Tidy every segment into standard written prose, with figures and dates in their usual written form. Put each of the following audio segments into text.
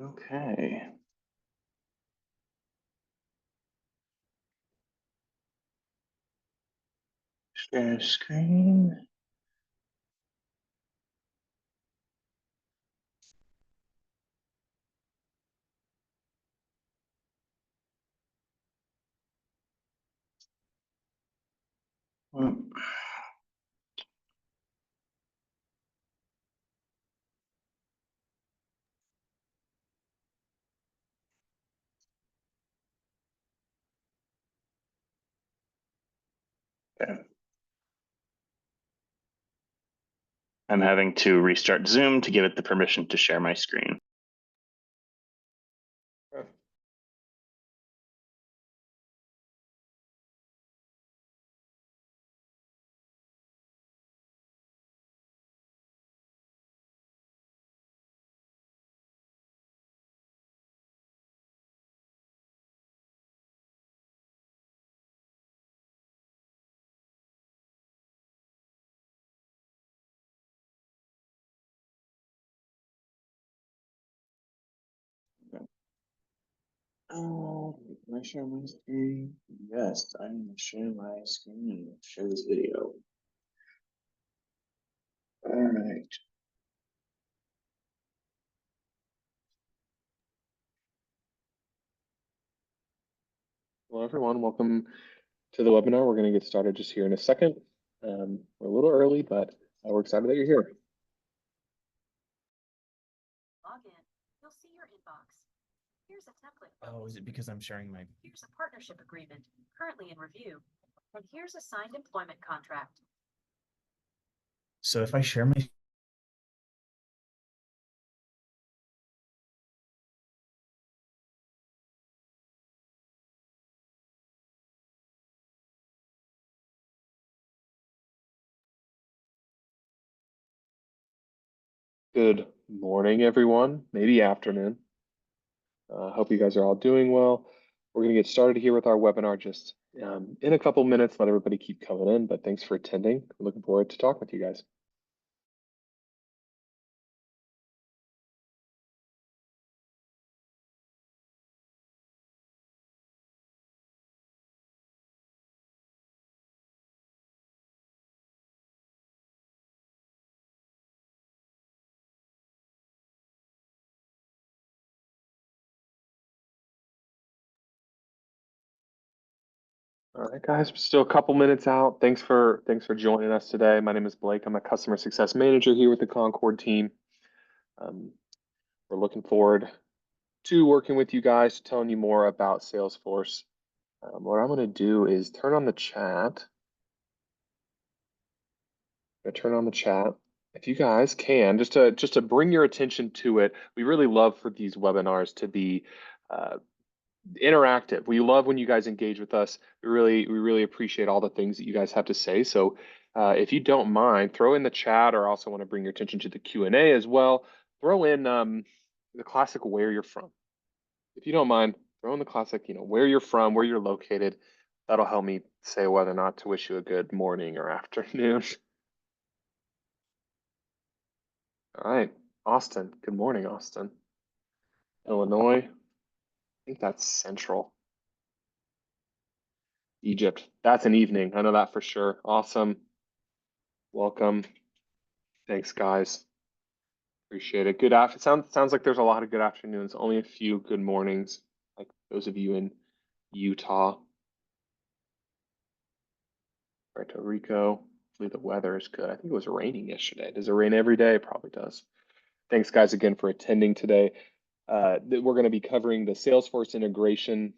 Okay. Share screen. Hmm. Okay. I'm having to restart Zoom to give it the permission to share my screen. Can I share my screen? Yes, I'm going to share my screen. Share this video. All right. Hello, everyone. Welcome to the webinar. We're going to get started just here in a second. We're a little early, but we're excited that you're here. Log in. You'll see your inbox. Here's a template. Oh, is it because I'm sharing my... Here's a partnership agreement, currently in review. And here's a signed employment contract. So if I share my... Good morning, everyone. Maybe afternoon. Hope you guys are all doing well. We're going to get started here with our webinar just in a couple minutes. Let everybody keep coming in, but thanks for attending. I'm looking forward to talking with you guys. All right, guys, still a couple minutes out. Thanks for joining us today. My name is Blake. I'm a customer success manager here with the Concord team. We're looking forward to working with you guys, telling you more about Salesforce. What I'm going to do is turn on the chat. If you guys can, just to bring your attention to it, we really love for these webinars to be interactive. We love when you guys engage with us. We really appreciate all the things that you guys have to say. So if you don't mind, throw in the chat, or also want to bring your attention to the Q&A as well. Throw in the classic where you're from. If you don't mind, throw in the classic, where you're from, where you're located. That'll help me say whether or not to wish you a good morning or afternoon. All right, Austin. Good morning, Austin. Illinois. I think that's central. Egypt. That's an evening. I know that for sure. Awesome. Welcome. Thanks, guys. Appreciate it. Good afternoon. Sounds like there's a lot of good afternoons. Only a few good mornings, like those of you in Utah. Puerto Rico. Hopefully the weather is good. I think it was raining yesterday. Does it rain every day? It probably does. Thanks, guys, again for attending today. We're going to be covering the Salesforce integration,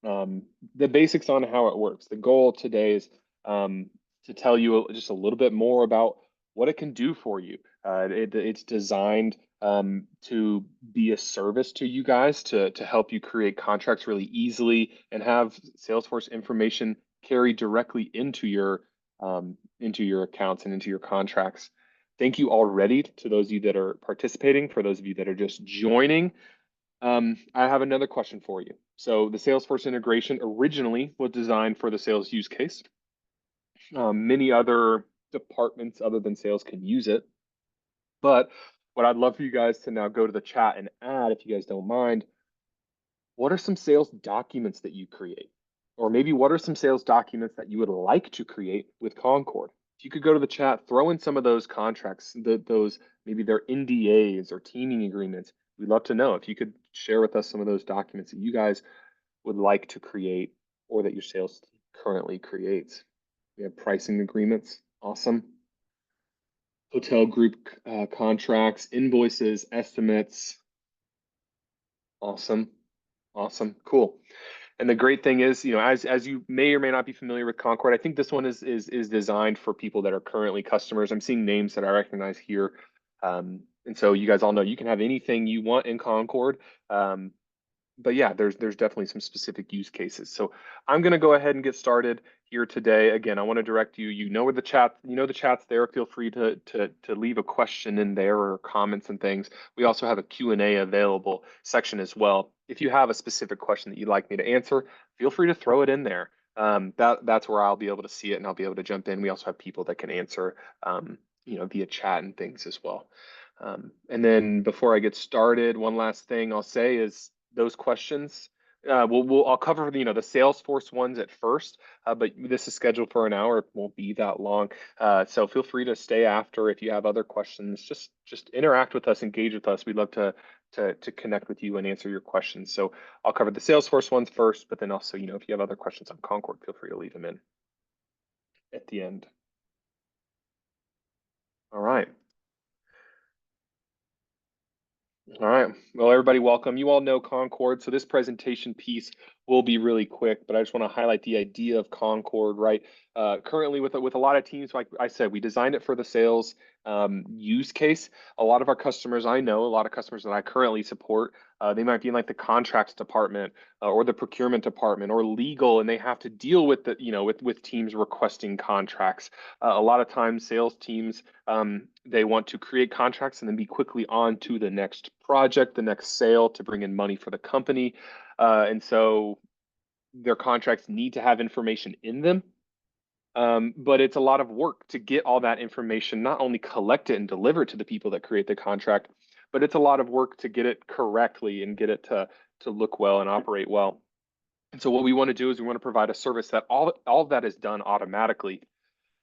the basics on how it works. The goal today is to tell you just a little bit more about what it can do for you. It's designed to be a service to you guys to help you create contracts really easily and have Salesforce information carried directly into your accounts and into your contracts. Thank you already to those of you that are participating. For those of you that are just joining, I have another question for you. So the Salesforce integration originally was designed for the sales use case. Many other departments other than sales can use it, but what I'd love for you guys to now go to the chat and add, if you guys don't mind, what are some sales documents that you create? Or maybe what are some sales documents that you would like to create with Concord? If you could go to the chat, throw in some of those contracts, those maybe they're NDAs or teaming agreements. We'd love to know if you could share with us some of those documents that you guys would like to create or that your sales team currently creates. We have pricing agreements, awesome. Hotel group contracts, invoices, estimates, awesome, awesome, cool. And the great thing is, as you may or may not be familiar with Concord, I think this one is designed for people that are currently customers. I'm seeing names that I recognize here. And so you guys all know you can have anything you want in Concord. But yeah, there's definitely some specific use cases. So I'm going to go ahead and get started here today. Again, I want to direct you. You know where the chat, the chat's there. Feel free to leave a question in there or comments and things. We also have a Q&A available section as well. If you have a specific question that you'd like me to answer, feel free to throw it in there. That's where I'll be able to see it and I'll be able to jump in. We also have people that can answer, via chat and things as well. And then before I get started, one last thing I'll say is, those questions. I'll cover the Salesforce ones at first, but this is scheduled for an hour. It won't be that long, so feel free to stay after if you have other questions. Just interact with us, engage with us. We'd love to connect with you and answer your questions. So I'll cover the Salesforce ones first, but then also if you have other questions on Concord, feel free to leave them in at the end. All right. All right. Well, everybody, welcome. You all know Concord, so this presentation piece will be really quick, but I just want to highlight the idea of Concord, right? Currently, with a lot of teams, like I said, we designed it for the sales use case. A lot of our customers, I know, a lot of customers that I currently support, they might be in like the contracts department or the procurement department or legal, and they have to deal with the, with teams requesting contracts. A lot of times, sales teams, they want to create contracts and then be quickly on to the next project, the next sale to bring in money for the company. And so their contracts need to have information in them. But it's a lot of work to get all that information, not only collect it and deliver it to the people that create the contract, but it's a lot of work to get it correctly and get it to look well and operate well. And so what we want to do is we want to provide a service that all of that is done automatically.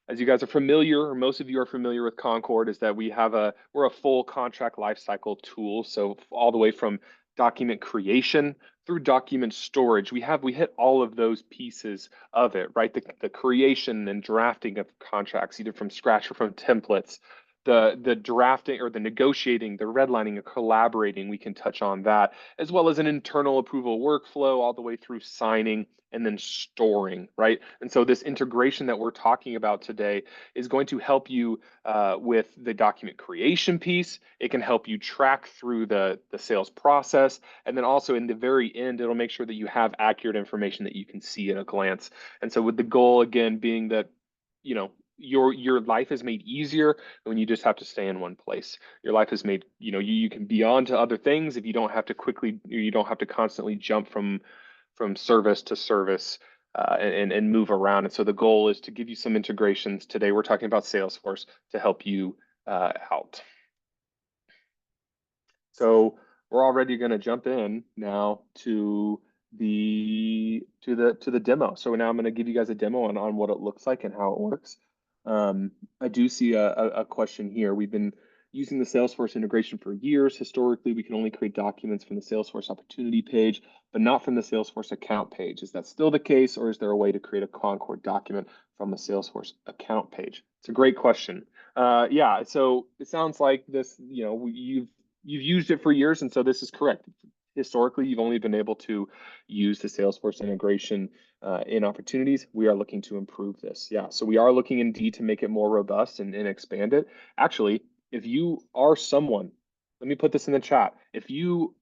As you guys are familiar, or most of you are familiar with Concord, is that we're a full contract lifecycle tool. So all the way from document creation through document storage, we hit all of those pieces of it, right? The creation and drafting of contracts, either from scratch or from templates, the drafting or the negotiating, the redlining, or collaborating, we can touch on that, as well as an internal approval workflow all the way through signing and then storing, right? And so this integration that we're talking about today is going to help you with the document creation piece. It can help you track through the sales process. And then also in the very end, it'll make sure that you have accurate information that you can see at a glance. And so with the goal, again, being that, your life is made easier when you just have to stay in one place. Your life is made, you can be on to other things if you don't have to constantly jump from service to service and move around. And so the goal is to give you some integrations. Today, we're talking about Salesforce to help you out. So we're already going to jump in now to the demo. So now I'm going to give you guys a demo on what it looks like and how it works. I do see a question here. We've been using the Salesforce integration for years. Historically, we can only create documents from the Salesforce Opportunity page, but not from the Salesforce account page. Is that still the case, or is there a way to create a Concord document from a Salesforce account page? It's a great question. Yeah, so it sounds like this, you've used it for years, and so this is correct. Historically, you've only been able to use the Salesforce integration in Opportunities. We are looking to improve this. Yeah, so we are looking indeed to make it more robust and expand it. Actually, if you are someone, let me put this in the chat. If you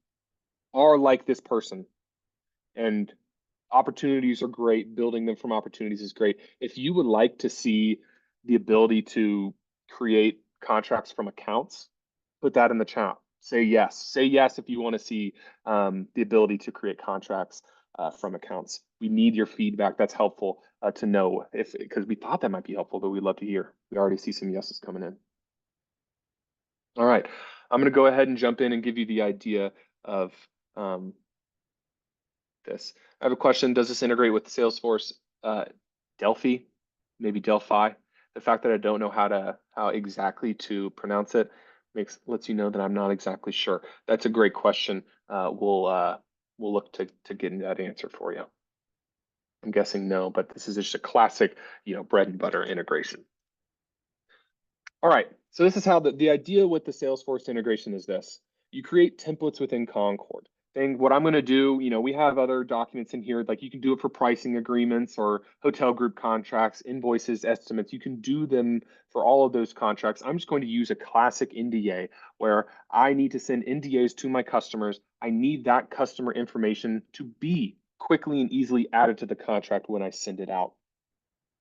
are like this person and Opportunities are great, building them from Opportunities is great. If you would like to see the ability to create contracts from accounts, put that in the chat. Say yes. Say yes if you want to see the ability to create contracts from accounts. We need your feedback. That's helpful to know because we thought that might be helpful, but we'd love to hear. We already see some yeses coming in. All right. I'm going to go ahead and jump in and give you the idea of this. I have a question. Does this integrate with Salesforce Delphi, maybe Delphi? The fact that I don't know how exactly to pronounce it lets you know that I'm not exactly sure. That's a great question. We'll look to getting that answer for you. I'm guessing no, but this is just a classic, bread and butter integration. All right, so this is how the idea with the Salesforce integration is this. You create templates within Concord. What I'm going to do, we have other documents in here, like you can do it for pricing agreements or hotel group contracts, invoices, estimates. You can do them for all of those contracts. I'm just going to use a classic NDA where I need to send NDAs to my customers. I need that customer information to be quickly and easily added to the contract when I send it out.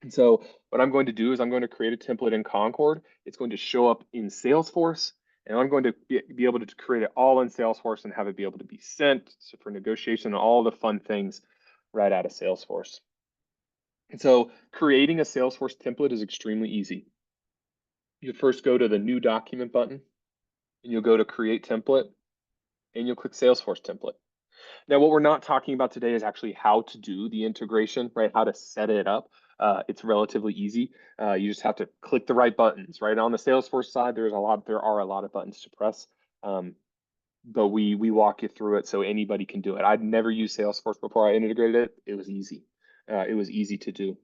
And so what I'm going to do is I'm going to create a template in Concord. It's going to show up in Salesforce, and I'm going to be able to create it all in Salesforce and have it be able to be sent for negotiation and all the fun things right out of Salesforce. And so creating a Salesforce template is extremely easy. You first go to the New Document button, and you'll go to Create Template, and you'll click Salesforce Template. Now, what we're not talking about today is actually how to do the integration, right? How to set it up. It's relatively easy. You just have to click the right buttons, right? On the Salesforce side, there are a lot of buttons to press, but we walk you through it so anybody can do it. I'd never used Salesforce before I integrated it. It was easy. It was easy to do.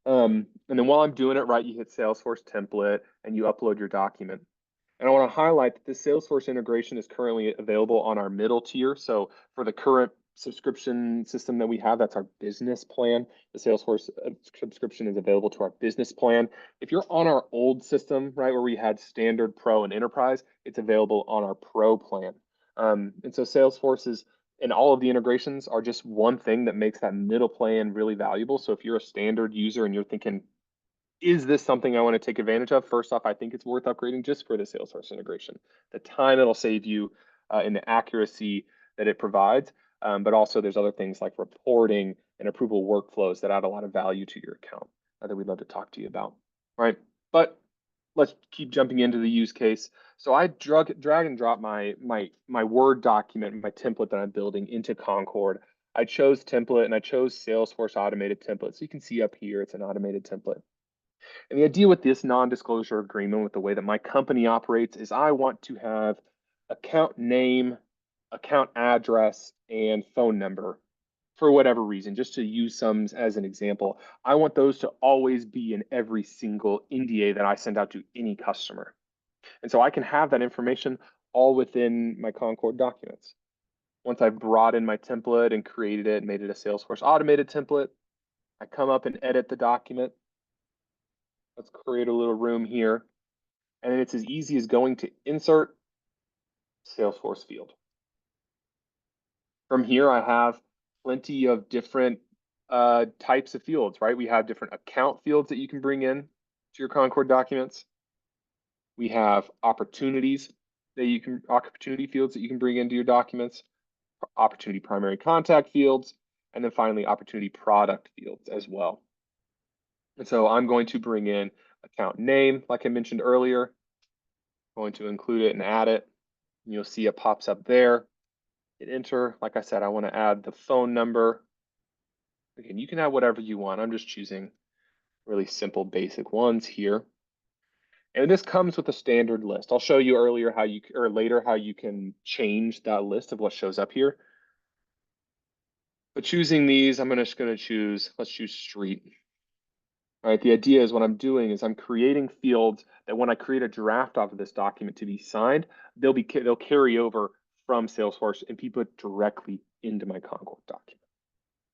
And then while I'm doing it, right, you hit Salesforce template and you upload your document. And I want to highlight that the Salesforce integration is currently available on our middle tier. So for the current subscription system that we have, that's our business plan. The Salesforce subscription is available to our business plan. If you're on our old system, right, where we had standard, pro, and enterprise, it's available on our pro plan. And so Salesforce and all of the integrations are just one thing that makes that middle plan really valuable. So if you're a standard user and you're thinking, is this something I want to take advantage of? First off, I think it's worth upgrading just for the Salesforce integration. The time it'll save you and the accuracy that it provides, but also there's other things like reporting and approval workflows that add a lot of value to your account that we'd love to talk to you about, right? But let's keep jumping into the use case. So I drag and drop my Word document, my template that I'm building into Concord. I chose template and I chose Salesforce automated template. So you can see up here, it's an automated template. And the idea with this non-disclosure agreement, with the way that my company operates, is I want to have account name, account address, and phone number for whatever reason, just to use some as an example. I want those to always be in every single NDA that I send out to any customer. And so I can have that information all within my Concord documents. Once I've brought in my template and created it and made it a Salesforce automated template, I come up and edit the document. Let's create a little room here. And then it's as easy as going to insert Salesforce field. From here, I have plenty of different types of fields, right? We have different account fields that you can bring in to your Concord documents. We have opportunity fields that you can bring into your documents, opportunity primary contact fields, and then finally opportunity product fields as well. And so I'm going to bring in account name, like I mentioned earlier. I'm going to include it and add it. And you'll see it pops up there. Hit enter. Like I said, I want to add the phone number. Again, you can add whatever you want. I'm just choosing really simple, basic ones here. And this comes with a standard list. I'll show you later how you can change that list of what shows up here. But choosing these, I'm just going to choose, let's choose street. All right, the idea is what I'm doing is I'm creating fields that when I create a draft off of this document to be signed, they'll carry over from Salesforce and be put directly into my Concord document.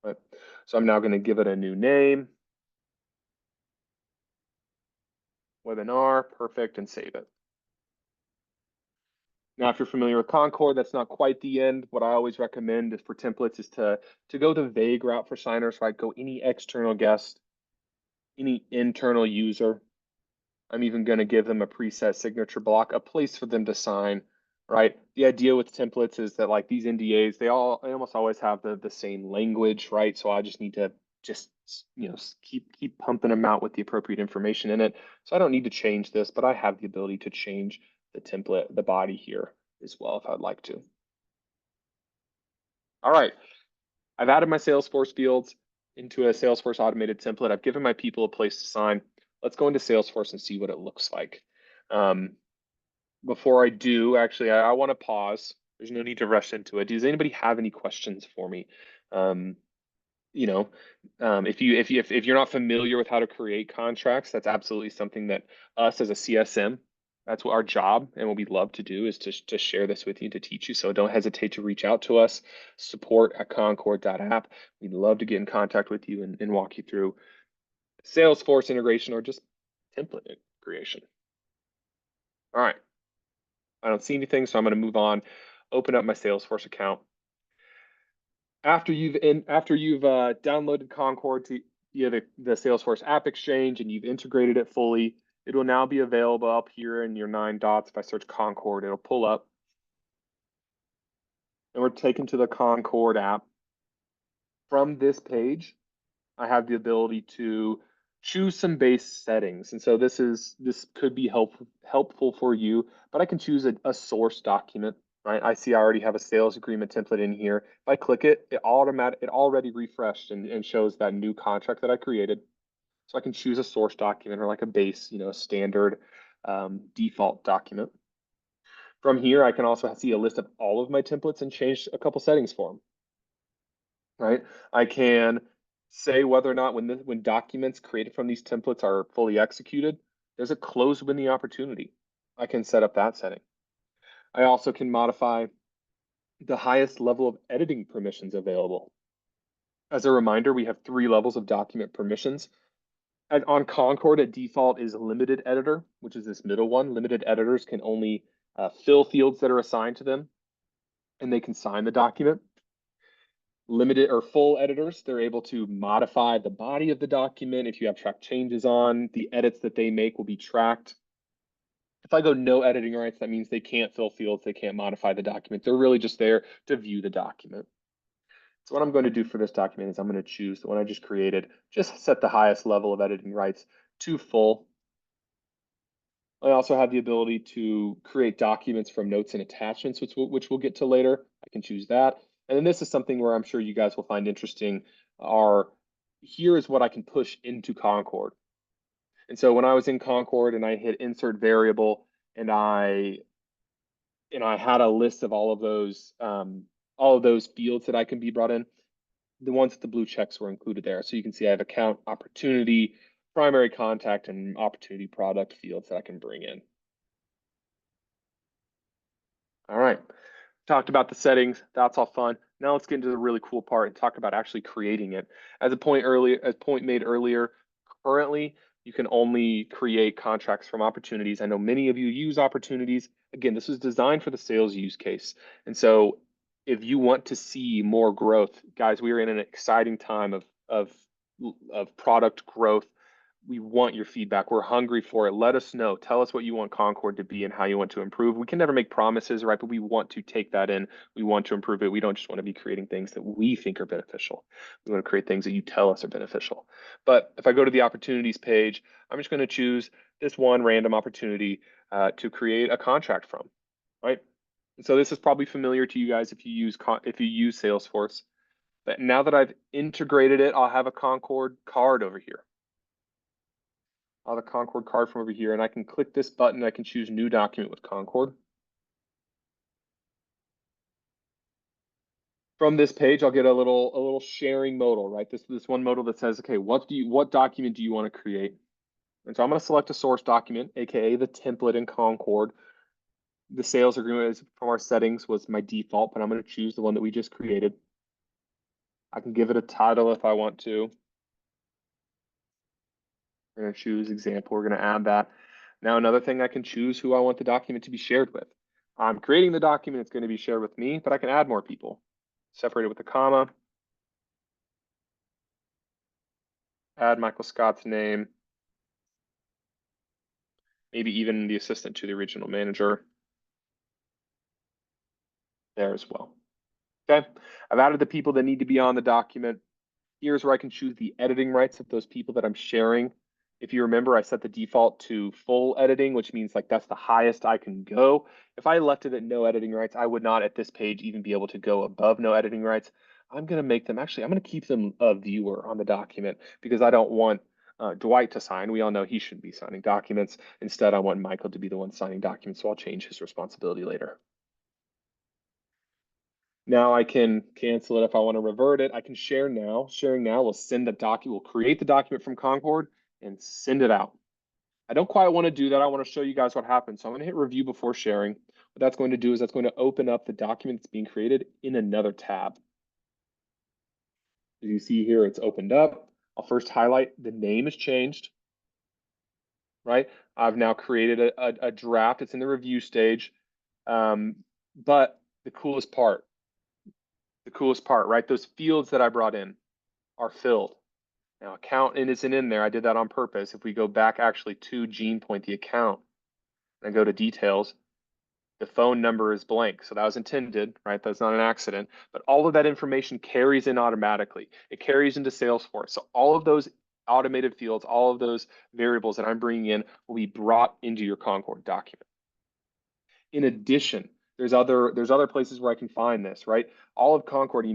Right? So I'm now going to give it a new name. Webinar, perfect, and save it. Now, if you're familiar with Concord, that's not quite the end. What I always recommend is for templates is to go the vague route for signers, right? Go any external guest, any internal user. I'm even going to give them a preset signature block, a place for them to sign, right? The idea with templates is that like these NDAs, they almost always have the same language, right? So I just need to keep pumping them out with the appropriate information in it. So I don't need to change this, but I have the ability to change the template, the body here as well, if I'd like to. All right, I've added my Salesforce fields into a Salesforce automated template. I've given my people a place to sign. Let's go into Salesforce and see what it looks like. Before I do, actually, I want to pause. There's no need to rush into it. Does anybody have any questions for me? If you're not familiar with how to create contracts, that's absolutely something that us as a CSM, that's what our job and what we love to do is to share this with you, to teach you. So don't hesitate to reach out to us, support@concord.app. We'd love to get in contact with you and walk you through Salesforce integration or just template creation. All right. I don't see anything, so I'm going to move on. Open up my Salesforce account. After you've downloaded Concord to the Salesforce App Exchange and you've integrated it fully, it will now be available up here in your 9 dots. If I search Concord, it'll pull up. And we're taken to the Concord app. From this page, I have the ability to choose some base settings. And so this could be helpful for you, but I can choose a source document. Right? I see I already have a sales agreement template in here. If I click it, it already refreshed and shows that new contract that I created. So I can choose a source document or like a base, a standard default document. From here, I can also see a list of all of my templates and change a couple settings for them. Right? I can say whether or not when documents created from these templates are fully executed, there's a close when the opportunity. I can set up that setting. I also can modify the highest level of editing permissions available. As a reminder, we have 3 levels of document permissions. And on Concord, a default is limited editor, which is this middle one. Limited editors can only fill fields that are assigned to them, and they can sign the document. Limited or full editors, they're able to modify the body of the document. If you have track changes on, the edits that they make will be tracked. If I go no editing rights, that means they can't fill fields, they can't modify the document. They're really just there to view the document. So what I'm going to do for this document is I'm going to choose the one I just created, just set the highest level of editing rights to full. I also have the ability to create documents from notes and attachments, which we'll get to later. I can choose that. And then this is something where I'm sure you guys will find interesting here is what I can push into Concord. And so when I was in Concord and I hit insert variable and I had a list of all of those fields that I can be brought in, the ones with the blue checks were included there. So you can see I have account, opportunity, primary contact, and opportunity product fields that I can bring in. All right, talked about the settings. That's all fun. Now let's get into the really cool part and talk about actually creating it. As point made earlier, currently you can only create contracts from opportunities. I know many of you use opportunities. Again, this was designed for the sales use case. And so if you want to see more growth, guys, we are in an exciting time of product growth. We want your feedback. We're hungry for it. Let us know. Tell us what you want Concord to be and how you want to improve. We can never make promises, right? But we want to take that in. We want to improve it. We don't just want to be creating things that we think are beneficial. We want to create things that you tell us are beneficial. But if I go to the opportunities page, I'm just going to choose this one random opportunity to create a contract from, right? And so this is probably familiar to you guys if you use Salesforce. But now that I've integrated it, I'll have a Concord card over here. I'll have a Concord card from over here, and I can click this button. I can choose new document with Concord. From this page, I'll get a little sharing modal, right? This one modal that says, okay, what document do you want to create? And so I'm going to select a source document, aka the template in Concord. The sales agreement from our settings was my default, but I'm going to choose the one that we just created. I can give it a title if I want to. We're going to choose example. We're going to add that. Now, another thing, I can choose who I want the document to be shared with. I'm creating the document. It's going to be shared with me, but I can add more people. Separate it with a comma. Add Michael Scott's name. Maybe even the assistant to the regional manager there as well. Okay, I've added the people that need to be on the document. Here's where I can choose the editing rights of those people that I'm sharing If you remember, I set the default to full editing, which means like that's the highest I can go. If I left it at no editing rights, I would not at this page even be able to go above no editing rights. I'm going to make them, actually, I'm going to keep them a viewer on the document because I don't want Dwight to sign. We all know he shouldn't be signing documents. Instead, I want Michael to be the one signing documents, so I'll change his responsibility later. Now I can cancel it if I want to revert it. I can share now. Sharing now will send the document, will create the document from Concord and send it out. I don't quite want to do that. I want to show you guys what happens. So I'm going to hit review before sharing. What that's going to do is that's going to open up the document that's being created in another tab. As you see here, it's opened up. I'll first highlight the name has changed, right? I've now created a draft. It's in the review stage. But the coolest part, right? Those fields that I brought in are filled. Now, account isn't in there. I did that on purpose. If we go back actually to Gene Point, the account, and go to details, the phone number is blank. So that was intended, right? That's not an accident. But all of that information carries in automatically. It carries into Salesforce. So all of those automated fields, all of those variables that I'm bringing in will be brought into your Concord document. In addition, there's other places where I can find this, right? All of Concord,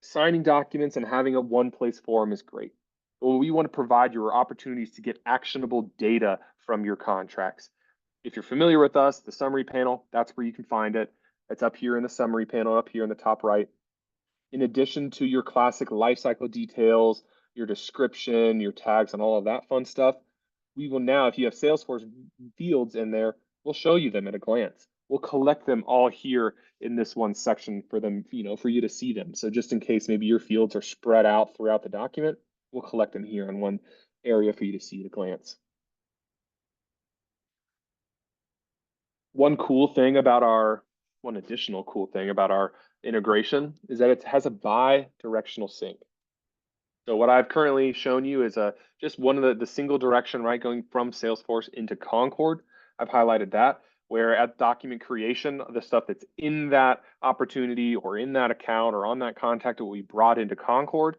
signing documents and having a one-place form is great. But we want to provide you opportunities to get actionable data from your contracts. If you're familiar with us, the summary panel, that's where you can find it. It's up here in the summary panel, up here in the top right. In addition to your classic lifecycle details, your description, your tags, and all of that fun stuff, we will now, if you have Salesforce fields in there, we'll show you them at a glance. We'll collect them all here in this one section for them, for you to see them. So just in case maybe your fields are spread out throughout the document, we'll collect them here in one area for you to see at a glance. One additional cool thing about our integration is that it has a bi-directional sync. So what I've currently shown you is just one of the single direction, right, going from Salesforce into Concord. I've highlighted that, where at document creation, the stuff that's in that opportunity or in that account or on that contact will be brought into Concord.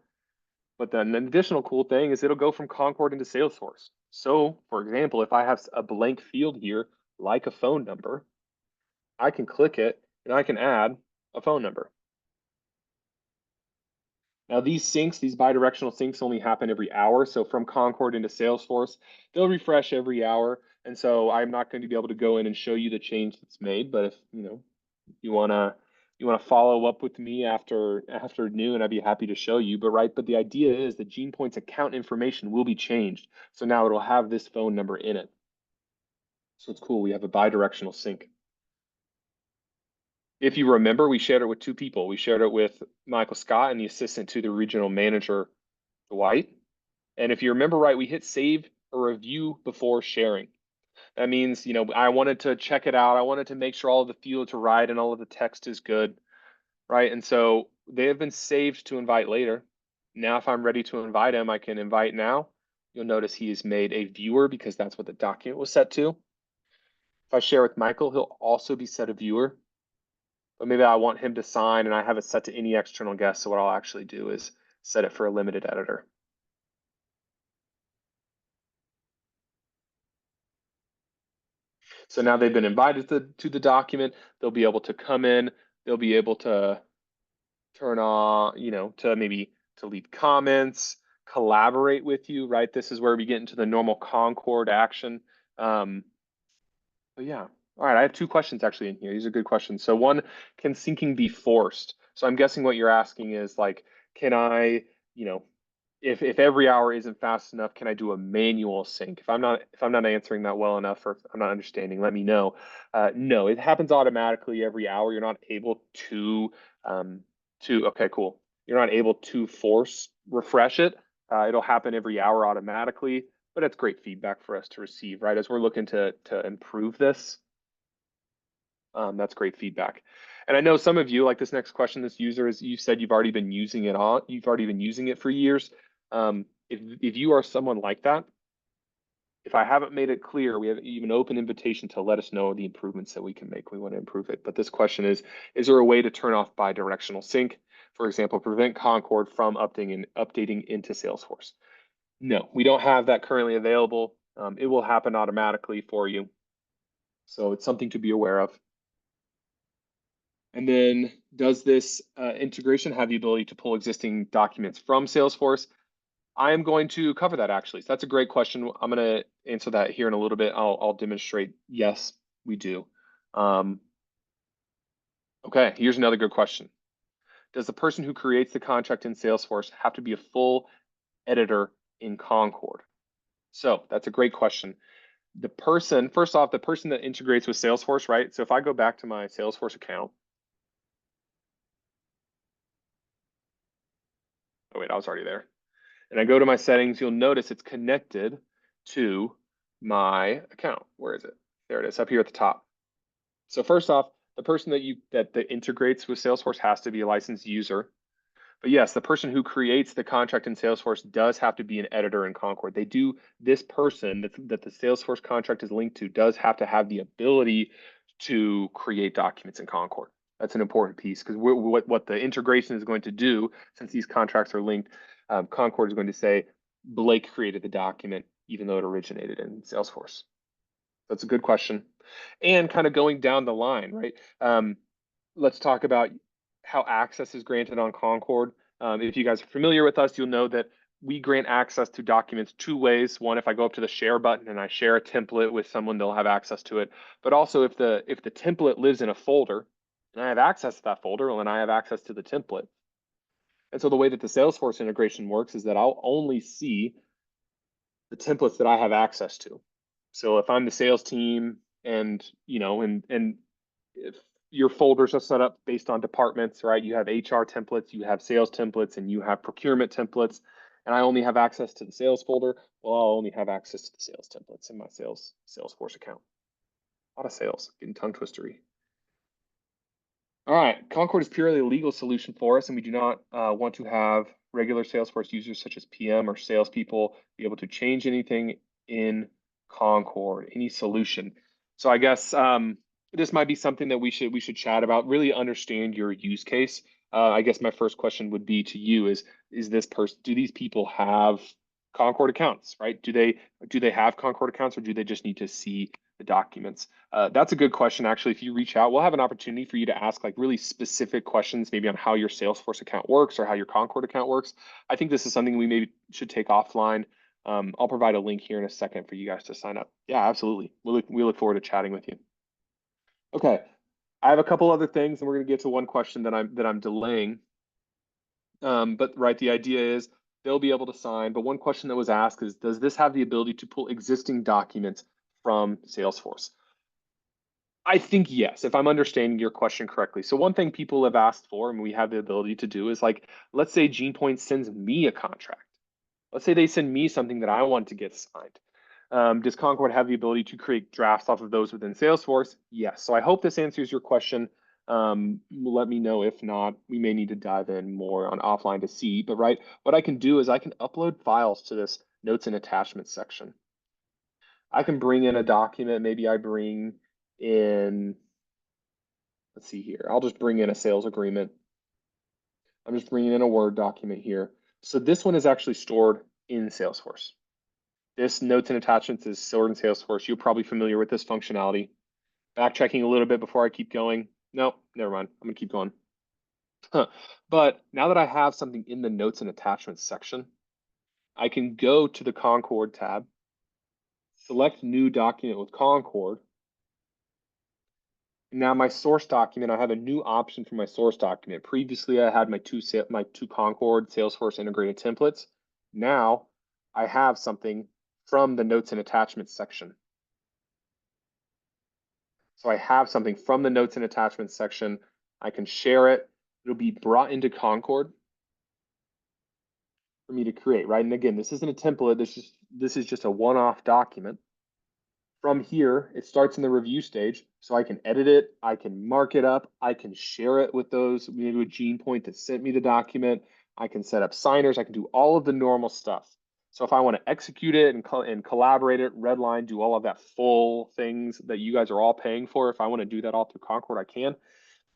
But then an additional cool thing is it'll go from Concord into Salesforce. So for example, if I have a blank field here, like a phone number, I can click it and I can add a phone number. Now these syncs, these bidirectional syncs only happen every hour. So from Concord into Salesforce, they'll refresh every hour. And so I'm not going to be able to go in and show you the change that's made. But if you wanna follow up with me after noon, I'd be happy to show you. But the idea is that Gene Point's account information will be changed. So now it'll have this phone number in it. So it's cool. We have a bidirectional sync. If you remember, we shared it with two people. We shared it with Michael Scott and the assistant to the regional manager, Dwight. And if you remember right, we hit save or review before sharing. That means, I wanted to check it out. I wanted to make sure all of the fields are right and all of the text is good, right? And so they have been saved to invite later. Now, if I'm ready to invite him, I can invite now. You'll notice he is made a viewer because that's what the document was set to. If I share with Michael, he'll also be set a viewer. But maybe I want him to sign and I have it set to any external guest. So what I'll actually do is set it for a limited editor. So now they've been invited to the document. They'll be able to come in. They'll be able to turn on, to leave comments, collaborate with you, right? This is where we get into the normal Concord action. But yeah. All right, I have two questions actually in here. These are good questions. So one, can syncing be forced? So I'm guessing what you're asking is like, can I, if every hour isn't fast enough, can I do a manual sync? If I'm not answering that well enough or if I'm not understanding, let me know. No, it happens automatically every hour. You're not able to okay, cool. You're not able to force refresh it. It'll happen every hour automatically, but it's great feedback for us to receive, right? As we're looking to improve this. That's great feedback. And I know some of you, like this next question, this user is, you said you've already been using it for years. If you are someone like that, if I haven't made it clear, we have even open invitation to let us know the improvements that we can make. We want to improve it. But this question is there a way to turn off bidirectional sync? For example, prevent Concord from updating into Salesforce. No, we don't have that currently available. It will happen automatically for you. So it's something to be aware of. And then does this integration have the ability to pull existing documents from Salesforce? I am going to cover that actually. So that's a great question. I'm going to answer that here in a little bit. I'll demonstrate. Yes, we do. Okay, here's another good question. Does the person who creates the contract in Salesforce have to be a full editor in Concord? So that's a great question. The person, first off, the person that integrates with Salesforce, right? So if I go back to my Salesforce account. Oh wait, I was already there. And I go to my settings, you'll notice it's connected to my account. Where is it? There it is, up here at the top. So first off, the person that integrates with Salesforce has to be a licensed user. But yes, the person who creates the contract in Salesforce does have to be an editor in Concord. They do, this person that the Salesforce contract is linked to does have to have the ability to create documents in Concord. That's an important piece because what the integration is going to do, since these contracts are linked, Concord is going to say Blake created the document, even though it originated in Salesforce. That's a good question. And kind of going down the line, right? Let's talk about how access is granted on Concord. If you guys are familiar with us, you'll know that we grant access to documents two ways. One, if I go up to the share button and I share a template with someone, they'll have access to it. But also if the template lives in a folder and I have access to that folder, well, then I have access to the template. And so the way that the Salesforce integration works is that I'll only see the templates that I have access to. So if I'm the sales team and, you know, and if your folders are set up based on departments, right? You have HR templates, you have sales templates, and you have procurement templates. And I only have access to the sales folder. Well, I'll only have access to the sales templates in my Salesforce account. A lot of sales, getting tongue twistery. All right, Concord is purely a legal solution for us, and we do not want to have regular Salesforce users such as PM or salespeople be able to change anything in Concord, any solution. So I guess this might be something that we should chat about, really understand your use case. I guess my first question would be to you is this person, do these people have Concord accounts, right? Do they have Concord accounts or do they just need to see the documents? That's a good question. Actually, if you reach out, we'll have an opportunity for you to ask like really specific questions, maybe on how your Salesforce account works or how your Concord account works. I think this is something we maybe should take offline. I'll provide a link here in a second for you guys to sign up. Yeah, absolutely. We look forward to chatting with you. Okay, I have a couple other things, and we're going to get to one question that I'm delaying. But right, the idea is they'll be able to sign. But one question that was asked is, does this have the ability to pull existing documents from Salesforce? I think yes, if I'm understanding your question correctly. So one thing people have asked for, and we have the ability to do, is like, let's say GenePoint sends me a contract. Let's say they send me something that I want to get signed. Does Concord have the ability to create drafts off of those within Salesforce? Yes. So I hope this answers your question. Let me know if not. We may need to dive in more on offline to see. But right, what I can do is I can upload files to this notes and attachments section. I can bring in a document. Maybe I bring in, let's see here. I'll just bring in a sales agreement. I'm just bringing in a Word document here. So this one is actually stored in Salesforce. This notes and attachments is stored in Salesforce. You're probably familiar with this functionality. Backtracking a little bit before I keep going. No, never mind. I'm gonna keep going. But now that I have something in the notes and attachments section, I can go to the Concord tab, select new document with Concord. Now my source document, I have a new option for my source document. Previously, I had my two Concord Salesforce integrated templates. Now I have something from the notes and attachments section. So I have something from the notes and attachments section. I can share it. It'll be brought into Concord for me to create, right? And again, this isn't a template. This is just a one-off document. From here, it starts in the review stage, so I can edit it, I can mark it up, I can share it with those, maybe with GenePoint that sent me the document, I can set up signers, I can do all of the normal stuff. So if I want to execute it and collaborate it, redline, do all of that full things that you guys are all paying for, if I want to do that all through Concord, I can.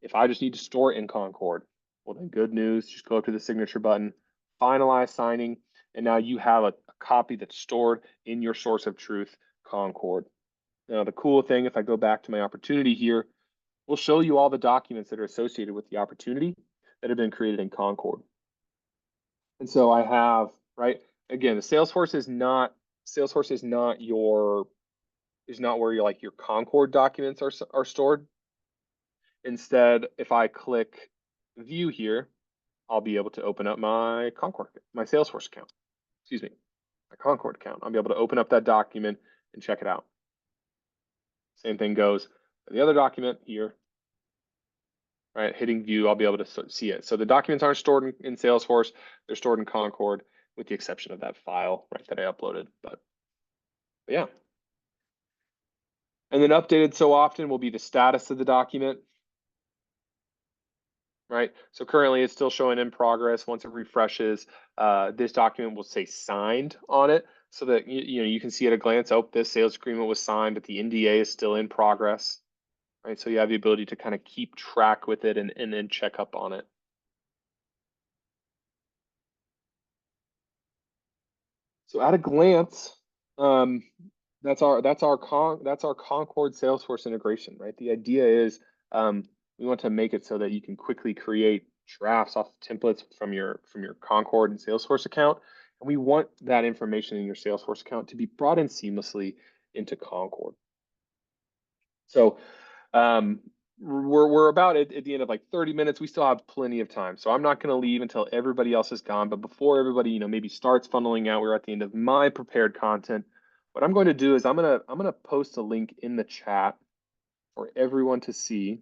If I just need to store it in Concord, well then good news, just go up to the signature button, finalize signing, and now you have a copy that's stored in your source of truth, Concord. Now, the cool thing, if I go back to my opportunity here, we'll show you all the documents that are associated with the opportunity that have been created in Concord. And so I have, right, again, the Salesforce is not where your Concord documents are stored. Instead, if I click view here, I'll be able to open up my Salesforce account, excuse me, my Concord account. I'll be able to open up that document and check it out. Same thing goes for the other document here, right? Hitting view, I'll be able to see it. So the documents aren't stored in Salesforce, they're stored in Concord with the exception of that file, right, that I uploaded, but yeah. And then updated so often will be the status of the document, right? So currently it's still showing in progress. Once it refreshes, this document will say signed on it so that you can see at a glance, oh, this sales agreement was signed, but the NDA is still in progress, right? So you have the ability to kind of keep track with it and then check up on it. So at a glance, that's our Concord Salesforce integration, right? The idea is we want to make it so that you can quickly create drafts off templates from your Concord and Salesforce account, and we want that information in your Salesforce account to be brought in seamlessly into Concord. So we're about at the end of like 30 minutes. We still have plenty of time, so I'm not going to leave until everybody else is gone. But before everybody, maybe starts funneling out, we're at the end of my prepared content. What I'm going to do is I'm gonna post a link in the chat for everyone to see.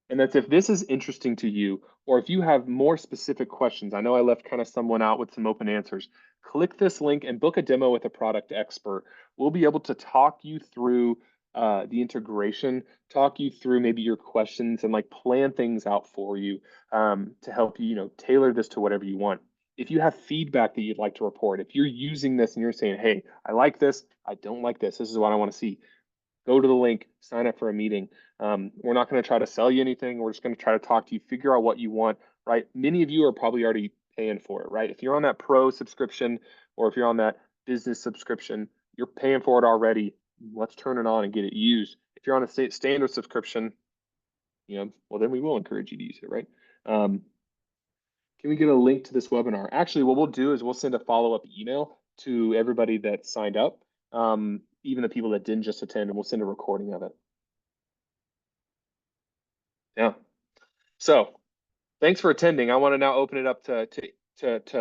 And that's if this is interesting to you, or if you have more specific questions. I know I left kind of someone out with some open answers. Click this link and book a demo with a product expert. We'll be able to talk you through the integration, talk you through maybe your questions and like plan things out for you to help you, tailor this to whatever you want. If you have feedback that you'd like to report, if you're using this and you're saying, hey, I like this, I don't like this, this is what I want to see, go to the link, sign up for a meeting. We're not going to try to sell you anything. We're just going to try to talk to you, figure out what you want, right? Many of you are probably already paying for it, right? If you're on that pro subscription or if you're on that business subscription, you're paying for it already. Let's turn it on and get it used. If you're on a standard subscription, well, then we will encourage you to use it, right? Can we get a link to this webinar? Actually, what we'll do is we'll send a follow-up email to everybody that signed up, even the people that didn't just attend, and we'll send a recording of it. Yeah. So thanks for attending. I want to now open it up to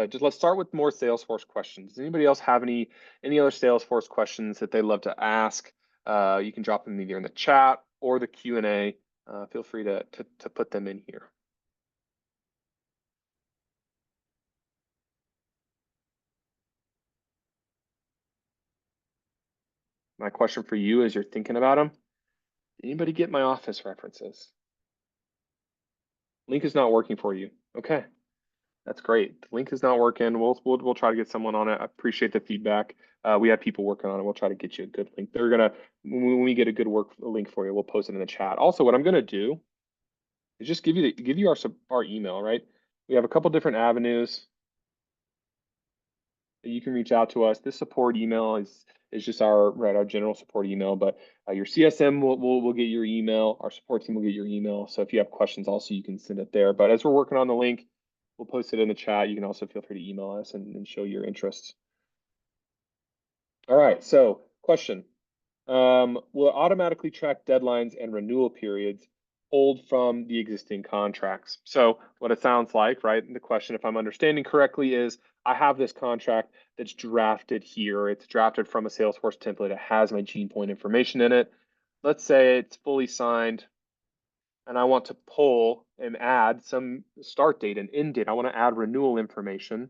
just let's start with more Salesforce questions. Does anybody else have any other Salesforce questions that they'd love to ask? You can drop them either in the chat or the Q&A. Feel free to put them in here. My question for you as you're thinking about them, did anybody get my office references? Link is not working for you. Okay, that's great. The link is not working. We'll try to get someone on it. I appreciate the feedback. We have people working on it. We'll try to get you a good link. They're gonna, when we get a good link for you, we'll post it in the chat. Also, what I'm gonna do is just give you our email, right? We have a couple different avenues that you can reach out to us. This support email is just our general support email, but your CSM will get your email. Our support team will get your email. So if you have questions also, you can send it there. But as we're working on the link, we'll post it in the chat. You can also feel free to email us and show your interests. All right, so question. Will it automatically track deadlines and renewal periods pulled from the existing contracts? So what it sounds like, right? The question, if I'm understanding correctly, is I have this contract that's drafted here. It's drafted from a Salesforce template. It has my Gene Point information in it. Let's say it's fully signed and I want to pull and add some start date and end date. I want to add renewal information.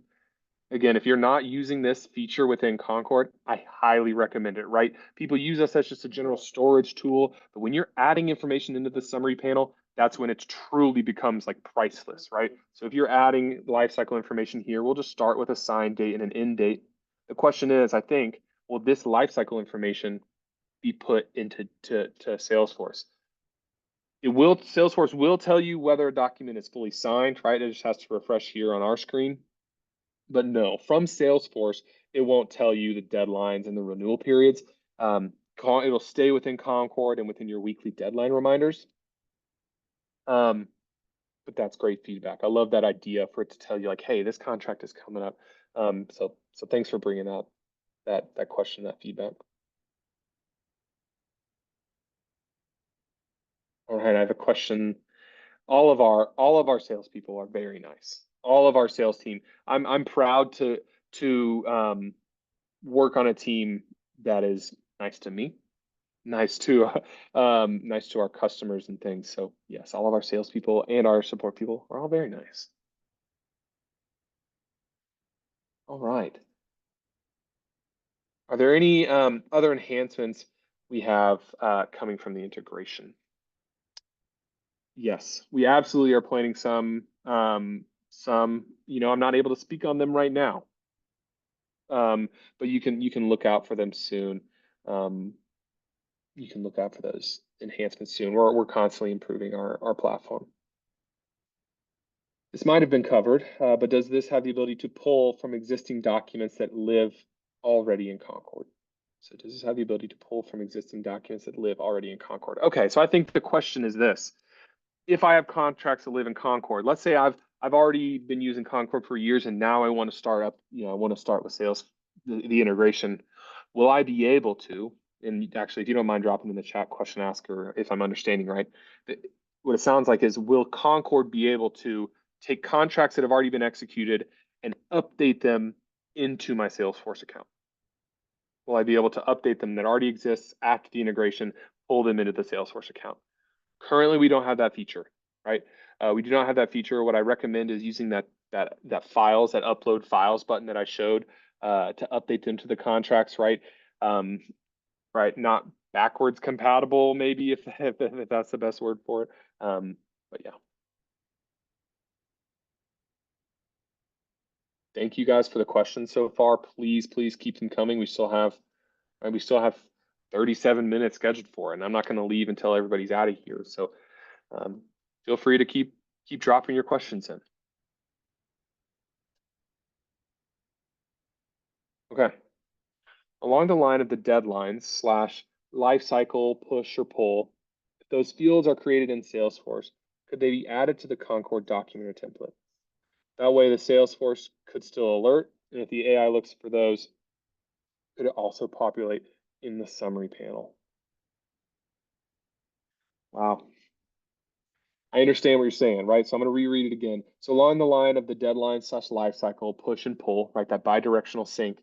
Again, if you're not using this feature within Concord, I highly recommend it, right? People use us as just a general storage tool, but when you're adding information into the summary panel, that's when it truly becomes like priceless, right? So if you're adding lifecycle information here, we'll just start with a sign date and an end date. The question is, I think, will this lifecycle information be put into Salesforce? Salesforce will tell you whether a document is fully signed, right? It just has to refresh here on our screen. But no, from Salesforce, it won't tell you the deadlines and the renewal periods. It'll stay within Concord and within your weekly deadline reminders. But that's great feedback. I love that idea for it to tell you like, hey, this contract is coming up. So thanks for bringing up that question, that feedback. All right, I have a question. All of our salespeople are very nice. All of our sales team. I'm proud to work on a team that is nice to me, nice to nice to our customers and things. So yes, all of our salespeople and our support people are all very nice. All right. Are there any other enhancements we have coming from the integration? Yes, we absolutely are planning some. I'm not able to speak on them right now, but you can look out for them soon. You can look out for those enhancements soon. We're constantly improving our platform. This might have been covered, but does this have the ability to pull from existing documents that live already in Concord? So does this have the ability to pull from existing documents that live already in Concord? Okay, so I think the question is this. If I have contracts that live in Concord, let's say I've already been using Concord for years and now I want to start up, I want to start with sales, the integration. Will I be able to, and actually, if you don't mind dropping in the chat question asker, if I'm understanding right, what it sounds like is, will Concord be able to take contracts that have already been executed and update them into my Salesforce account? Will I be able to update them that already exists after the integration, pull them into the Salesforce account? Currently, we don't have that feature, right? We do not have that feature. What I recommend is using that upload files button that I showed to update them to the contracts, right? Right, not backwards compatible, maybe if that's the best word for it. But yeah. Thank you guys for the questions so far. Please keep them coming. We still have 37 minutes scheduled for it, and I'm not going to leave until everybody's out of here. So feel free to keep dropping your questions in. Okay. Along the line of the deadlines / life cycle push or pull, if those fields are created in Salesforce, could they be added to the Concord document or template? That way the Salesforce could still alert, and if the AI looks for those, could it also populate in the summary panel? Wow. I understand what you're saying, right? So I'm going to reread it again. So along the line of the deadline / life cycle, push and pull, right? That bidirectional sync.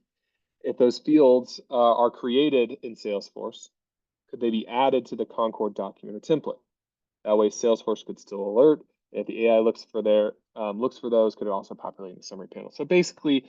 If those fields are created in Salesforce, could they be added to the Concord document or template? That way Salesforce could still alert. If the AI looks for those, could it also populate in the summary panel? So basically,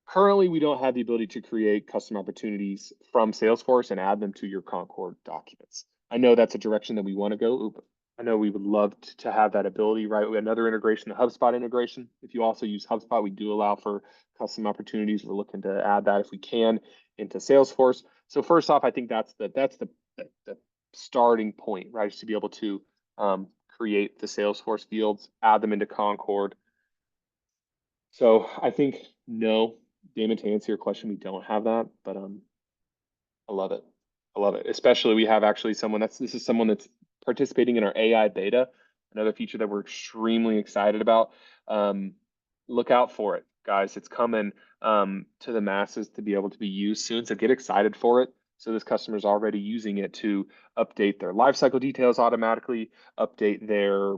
currently we don't have the ability to create custom opportunities from Salesforce and add them to your Concord documents. I know that's a direction that we want to go. I know we would love to have that ability, right? Another integration, the HubSpot integration. If you also use HubSpot, we do allow for custom opportunities. We're looking to add that if we can into Salesforce. So first off, I think that's the starting point, right? Is to be able to create the Salesforce fields, add them into Concord. So I think no, Damon, to answer your question, we don't have that, but I love it. I love it. Especially we have actually someone this is someone that's participating in our AI beta, another feature that we're extremely excited about. Look out for it, guys. It's coming to the masses to be able to be used soon. So get excited for it. So this customer is already using it to update their lifecycle details automatically, update their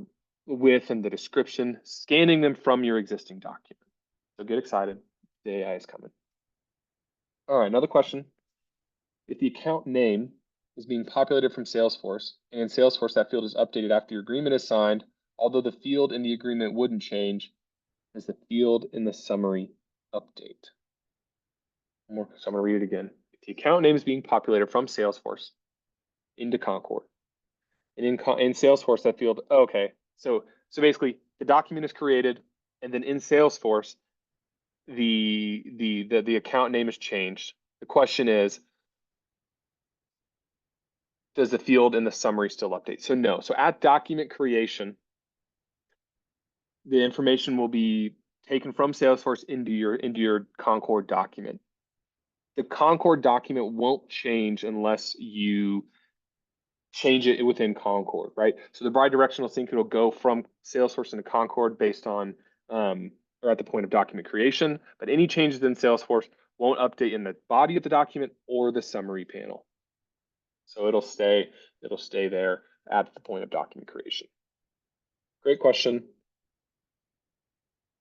width and the description, scanning them from your existing document. So get excited. The AI is coming. All right, another question. If the account name is being populated from Salesforce, and in Salesforce that field is updated after your agreement is signed, although the field in the agreement wouldn't change, is the field in the summary update? So I'm going to read it again. If the account name is being populated from Salesforce into Concord, and in Salesforce that field, okay, so basically the document is created, and then in Salesforce the account name is changed. The question is, does the field in the summary still update? So no. So at document creation, the information will be taken from Salesforce into your Concord document. The Concord document won't change unless you change it within Concord, right? So the bidirectional sync will go from Salesforce into Concord based on or at the point of document creation, but any changes in Salesforce won't update in the body of the document or the summary panel. So it'll stay there at the point of document creation. Great question.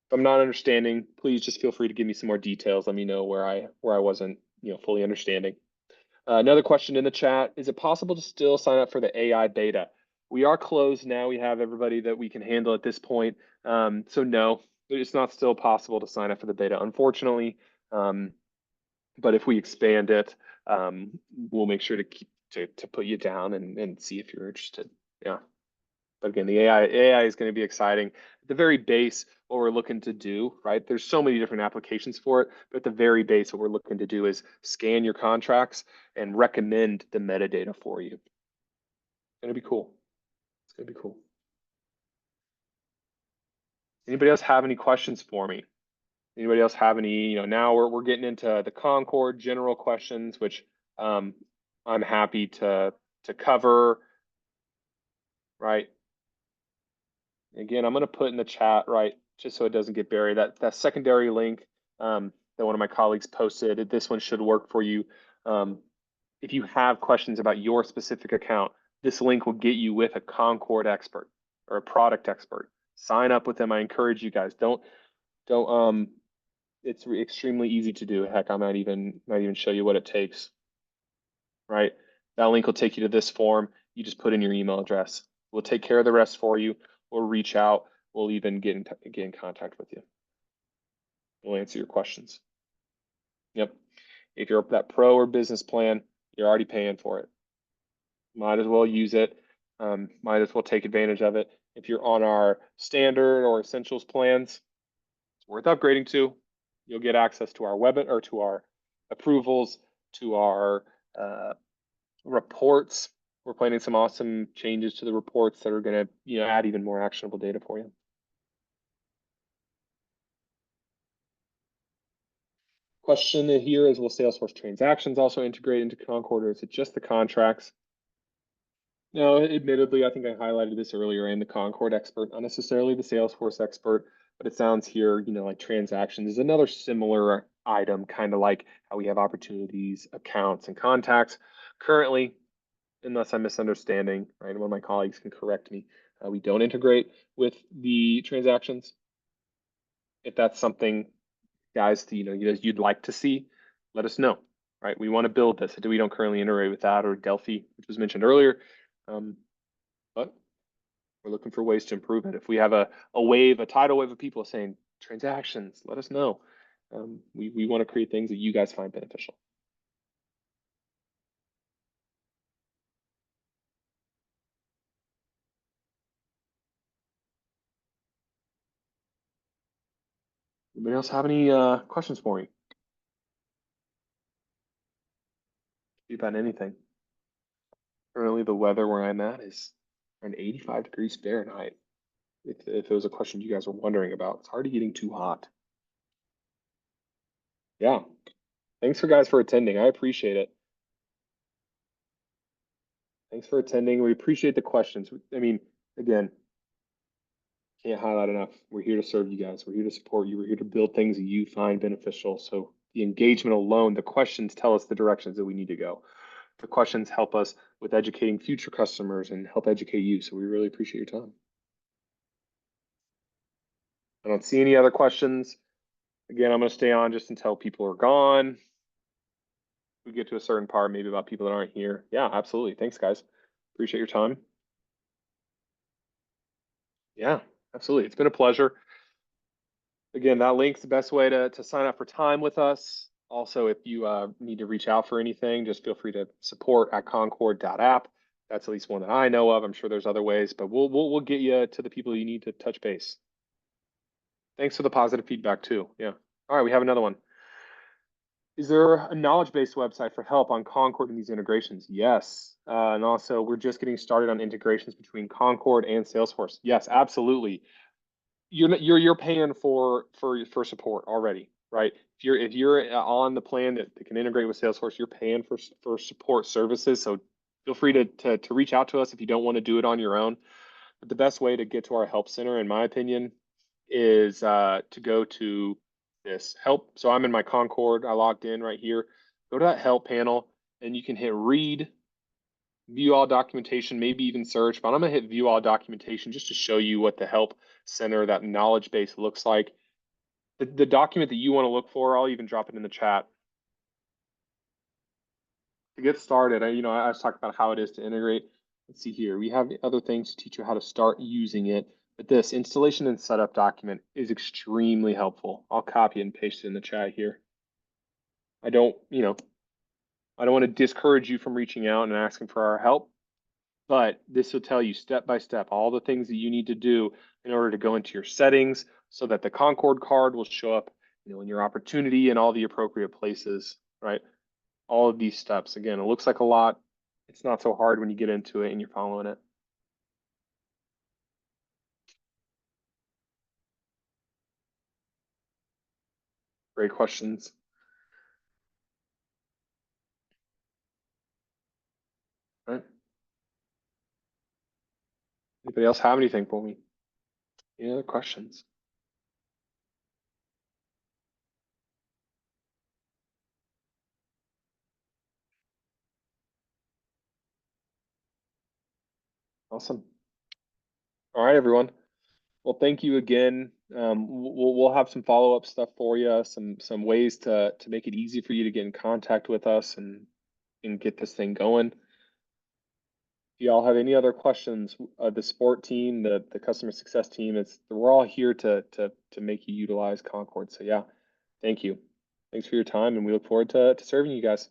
If I'm not understanding, please just feel free to give me some more details. Let me know where I wasn't, fully understanding. Another question in the chat, is it possible to still sign up for the AI beta? We are closed now. We have everybody that we can handle at this point. So no, it's not still possible to sign up for the beta, unfortunately. But if we expand it, we'll make sure to put you down and see if you're interested. Yeah. But again, the AI is going to be exciting. At the very base, what we're looking to do, right? There's so many different applications for it, but at the very base, what we're looking to do is scan your contracts and recommend the metadata for you. It's going to be cool. It's going to be cool. Anybody else have any questions for me? Anybody else have any, now we're getting into the Concord general questions, which I'm happy to cover, right? Again, I'm going to put in the chat, right, just so it doesn't get buried, that secondary link that one of my colleagues posted. This one should work for you. If you have questions about your specific account, this link will get you with a Concord expert or a product expert. Sign up with them. I encourage you guys. Don't. It's extremely easy to do. Heck, I might even show you what it takes. Right, that link will take you to this form. You just put in your email address. We'll take care of the rest for you. We'll reach out. We'll even get in contact with you. We'll answer your questions. Yep. If you're that pro or business plan, you're already paying for it. Might as well use it. Might as well take advantage of it. If you're on our standard or essentials plans, it's worth upgrading to. You'll get access to our web or to our approvals, to our reports. We're planning some awesome changes to the reports that are going to, add even more actionable data for you. Question here is, will Salesforce transactions also integrate into Concord, or is it just the contracts? No, admittedly, I think I highlighted this earlier. I'm the Concord expert, not necessarily the Salesforce expert, but it sounds here, like transactions is another similar item, kind of like how we have opportunities, accounts, and contacts. Currently, unless I'm misunderstanding, right? One of my colleagues can correct me. We don't integrate with the transactions. If that's something, guys, you'd like to see, let us know, right? We want to build this. We don't currently integrate with that or Delphi, which was mentioned earlier, but we're looking for ways to improve it. If we have a tidal wave of people saying transactions, let us know. We want to create things that you guys find beneficial. Anybody else have any questions for me? About anything? Currently, the weather where I'm at is around 85 degrees Fahrenheit. If it was a question you guys were wondering about, it's already getting too hot. Yeah. Thanks for attending. I appreciate it. Thanks for attending. We appreciate the questions. I mean, again, can't highlight enough. We're here to serve you guys. We're here to support you. We're here to build things that you find beneficial. So the engagement alone, the questions tell us the directions that we need to go. The questions help us with educating future customers and help educate you. So we really appreciate your time. I don't see any other questions. Again, I'm going to stay on just until people are gone. We get to a certain part, maybe about people that aren't here. Yeah, absolutely. Thanks, guys. Appreciate your time. Yeah, absolutely. It's been a pleasure. Again, that link's the best way to sign up for time with us. Also, if you need to reach out for anything, just feel free to support@concord.app. That's at least one that I know of. I'm sure there's other ways, but we'll get you to the people you need to touch base. Thanks for the positive feedback too. Yeah. All right, we have another one. Is there a knowledge-based website for help on Concord and these integrations? Yes. And also, we're just getting started on integrations between Concord and Salesforce. Yes, absolutely. you're paying for support already, right? If you're on the plan that can integrate with Salesforce, you're paying for support services. So feel free to reach out to us if you don't want to do it on your own. But the best way to get to our help center, in my opinion, is to go to this help. So I'm in my Concord. I logged in right here. Go to that help panel, and you can hit read, view all documentation, maybe even search. But I'm gonna hit view all documentation just to show you what the help center, that knowledge base, looks like. The document that you want to look for, I'll even drop it in the chat. To get started, I was talking about how it is to integrate. Let's see here. We have other things to teach you how to start using it. But this installation and setup document is extremely helpful. I'll copy and paste it in the chat here. I don't want to discourage you from reaching out and asking for our help, but this will tell you step by step all the things that you need to do in order to go into your settings so that the Concord card will show up, in your opportunity and all the appropriate places, right? All of these steps. Again, it looks like a lot. It's not so hard when you get into it and you're following it. Great questions. All right. Anybody else have anything for me? Any other questions? Awesome. All right, everyone. Well, thank you again. We'll have some follow-up stuff for you, some ways to make it easy for you to get in contact with us and get this thing going. If y'all have any other questions, the support team, the customer success team, we're all here to make you utilize Concord. So yeah, thank you. Thanks for your time, and we look forward to serving you guys.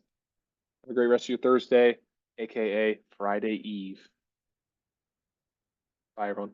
Have a great rest of your Thursday, aka Friday Eve. Bye, everyone.